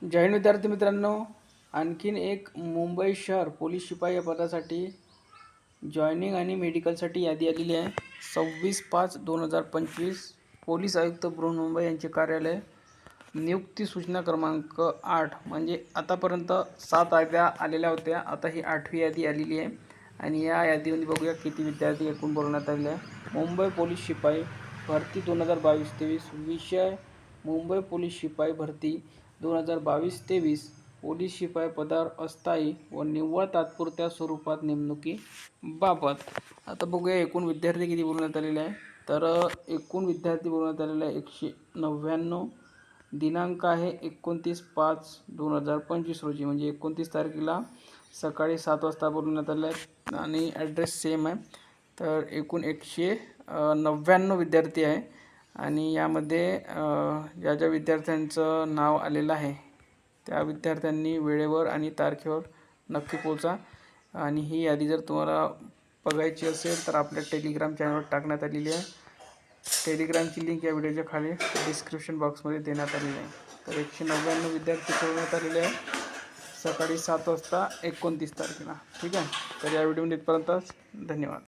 जय हिंद विद्यार्थी मित्रांनो, आणखीन एक मुंबई शहर पोलीस शिपाई या पदासाठी जॉईनिंग आणि मेडिकलसाठी यादी आलेली आहे. 26/5/2025 पोलीस आयुक्त बृहन्मुंबई यांचे कार्यालय. नियुक्ती सूचना क्रमांक 8 म्हणजे आतापर्यंत 7 याद्या आलेल्या होत्या. आता ही 8वी यादी आलेली आहे आणि या यादीमध्ये बघूया किती विद्यार्थी एकूण बोलवण्यात आलेले आहे. मुंबई पोलीस शिपाई भरती 2022-23. विषय मुंबई पोलीस शिपाई भरती 2022-23. पोलीस शिपाई पदावर अस्थायी व निव्वळ तात्पुरत्या स्वरूपात नेमणुकीबाबत. आता बघूया एकूण विद्यार्थी किती बोलवण्यात आलेले आहे. तर एकूण विद्यार्थी बोलवण्यात आलेले आहे 199. दिनांक आहे 29/5/2025 रोजी, म्हणजे 29 तारखेला सकाळी 7 वाजता बोलवण्यात आले आहे आणि ॲड्रेस सेम आहे. तर एकूण 199 विद्यार्थी आहे आणि यामध्ये ज्या ज्या विद्यार्थ्यांचं नाव आलेलं आहे त्या विद्यार्थ्यांनी वेळेवर आणि तारखेवर नक्की पोहोचा. आणि ही यादी जर तुम्हाला बघायची असेल तर आपल्या टेलिग्राम चॅनलवर टाकण्यात आलेली आहे. टेलिग्रामची लिंक या व्हिडिओच्या खाली डिस्क्रिप्शन बॉक्समध्ये देण्यात आलेली आहे. तर 199 विद्यार्थी बोलवण्यात आलेले आहे सकाळी 7 वाजता 29 तारखेला. ठीक आहे, तर या व्हिडिओमध्ये इथपर्यंतच. धन्यवाद.